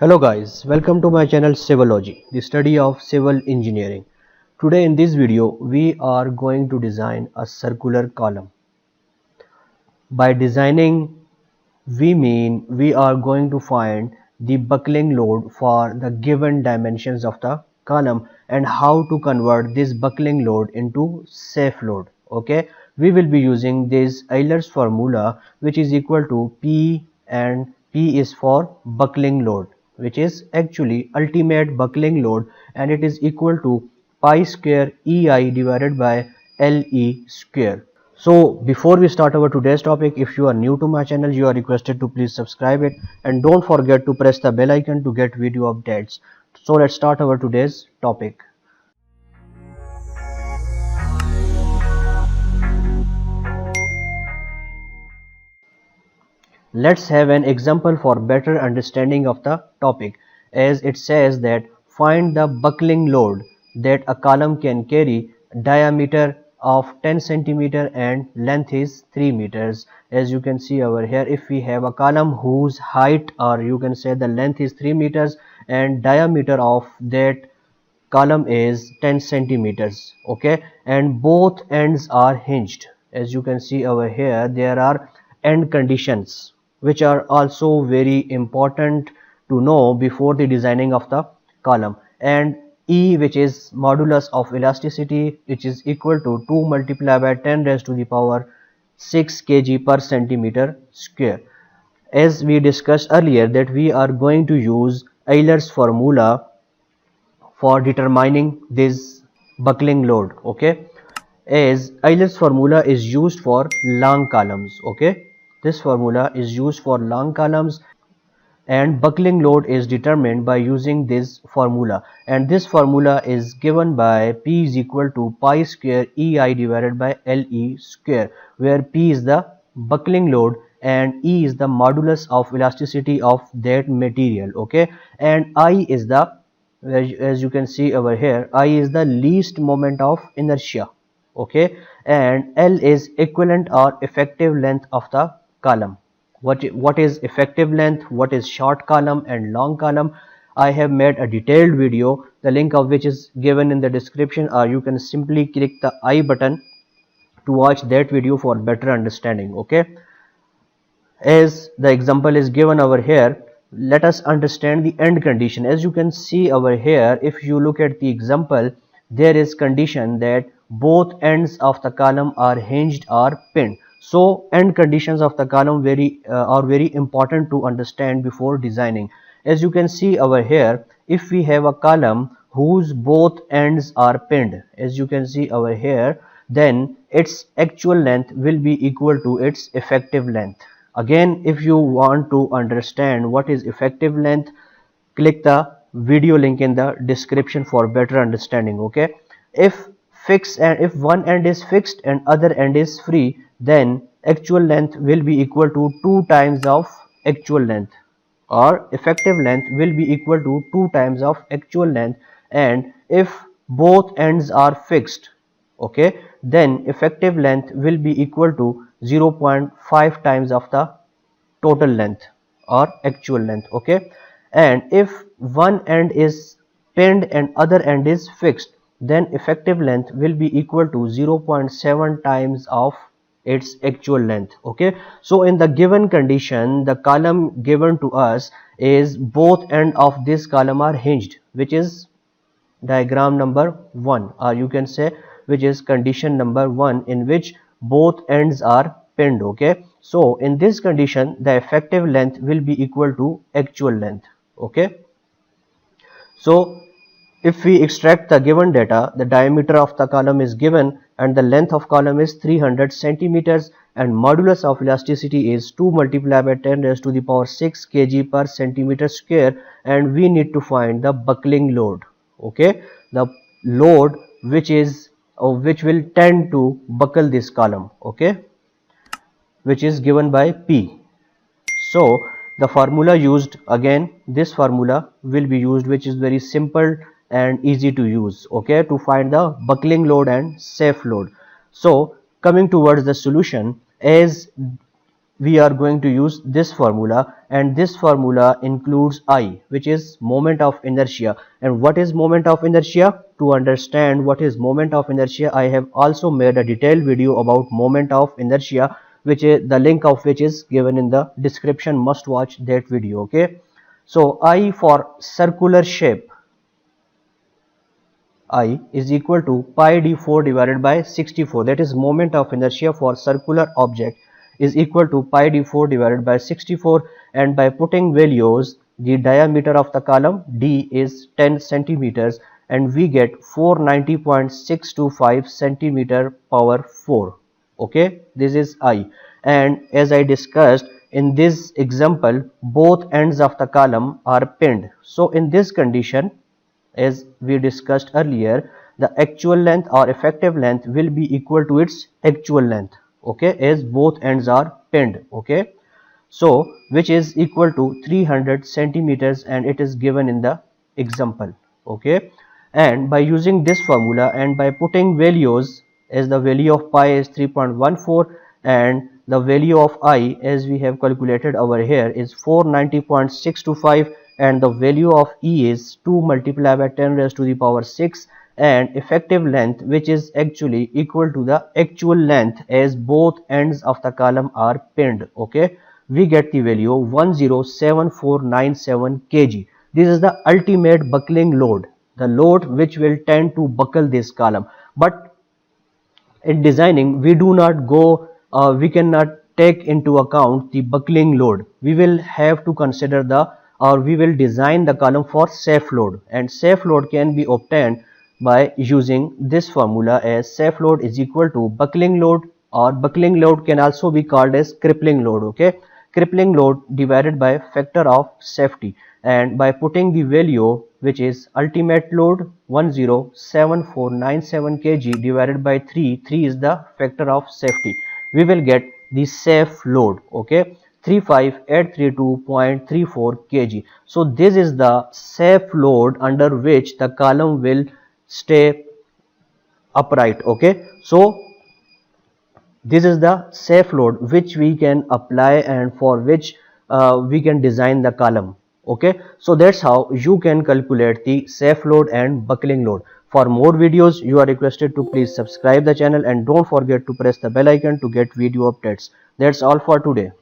Hello guys, welcome to my channel Civology, the study of civil engineering. Today in this video we are going to design a circular column. By designing we mean we are going to find the buckling load for the given dimensions of the column and how to convert this buckling load into safe load. Okay, we will be using this Euler's formula, which is equal to P, and P is for buckling load, which is actually ultimate buckling load, and it is equal to pi square EI divided by LE square. So before we start our today's topic, if you are new to my channel, you are requested to please subscribe it and don't forget to press the bell icon to get video updates. So let's start our today's topic. Let's have an example for better understanding of the topic, as it says that find the buckling load that a column can carry, diameter of 10 centimeter and length is 3 meters. As you can see over here, if we have a column whose height, or you can say the length, is 3 meters and diameter of that column is 10 centimeters, okay, and both ends are hinged. As you can see over here, there are end conditions which are also very important to know before the designing of the column. And E, which is modulus of elasticity, which is equal to 2 multiplied by 10 raised to the power 6 kg per centimeter square. As we discussed earlier that we are going to use Euler's formula for determining this buckling load, okay, as Euler's formula is used for long columns, okay, this formula is used for long columns, and buckling load is determined by using this formula, and this formula is given by P is equal to pi square EI divided by LE square, where P is the buckling load and E is the modulus of elasticity of that material, okay, and I is the, as you can see over here, I is the least moment of inertia, okay, and L is equivalent or effective length of the column. What is effective length, what is short column and long column, I have made a detailed video, the link of which is given in the description, or you can simply click the I button to watch that video for better understanding, okay. As the example is given over here, let us understand the end condition. As you can see over here, if you look at the example, there is condition that both ends of the column are hinged or pinned. So end conditions of the column are very important to understand before designing. As you can see over here, if we have a column whose both ends are pinned, as you can see over here, then its actual length will be equal to its effective length. Again, if you want to understand what is effective length, click the video link in the description for better understanding, okay. If one end is fixed and other end is free, then actual length will be equal to 2 times of actual length, or effective length will be equal to 2 times of actual length. And if both ends are fixed, okay, then effective length will be equal to 0.5 times of the total length or actual length, okay. And if one end is pinned and other end is fixed, then effective length will be equal to 0.7 times of its actual length, okay. So in the given condition, the column given to us is both end of this column are hinged, which is diagram number 1, or you can say which is condition number 1, in which both ends are pinned, okay. So in this condition, the effective length will be equal to actual length, okay. So if we extract the given data, the diameter of the column is given and the length of column is 300 centimeters, and modulus of elasticity is 2 multiplied by 10 raised to the power 6 kg per centimeter square, and we need to find the buckling load, okay, the load which will tend to buckle this column, okay, which is given by P. So the formula used, again this formula will be used, which is very simple and easy to use, okay, to find the buckling load and safe load. So coming towards the solution, as we are going to use this formula, and this formula includes I, which is moment of inertia. And what is moment of inertia? To understand what is moment of inertia, I have also made a detailed video about moment of inertia, which is the link of which is given in the description. Must watch that video. Okay, so I for circular shape, I is equal to pi d4 divided by 64. That is moment of inertia for circular object is equal to pi d4 divided by 64, and by putting values, the diameter of the column D is 10 centimeters, and we get 490.625 centimeter power 4. Okay, this is I, and as I discussed in this example, both ends of the column are pinned. So in this condition, as we discussed earlier, the actual length or effective length will be equal to its actual length, okay, as both ends are pinned. Okay, so which is equal to 300 centimeters, and it is given in the example. Okay, and by using this formula and by putting values, as the value of pi is 3.14 and the value of I, as we have calculated over here, is 490.625, and the value of E is 2 multiplied by 10 raised to the power 6, and effective length, which is actually equal to the actual length, as both ends of the column are pinned. Okay, we get the value 107497 kg. This is the ultimate buckling load, the load which will tend to buckle this column. But in designing, we do not go, we cannot take into account the buckling load. We will have to consider the, or we will design the column for safe load, and safe load can be obtained by using this formula, as safe load is equal to buckling load, or buckling load can also be called as crippling load. Okay, crippling load divided by factor of safety, and by putting the value, which is ultimate load 107497 kg divided by 3, 3 is the factor of safety, we will get the safe load. Okay, 35832.34 kg. So this is the safe load under which the column will stay upright. Okay, so this is the safe load which we can apply and for which we can design the column. Okay, so that's how you can calculate the safe load and buckling load. For more videos, you are requested to please subscribe the channel and don't forget to press the bell icon to get video updates. That's all for today.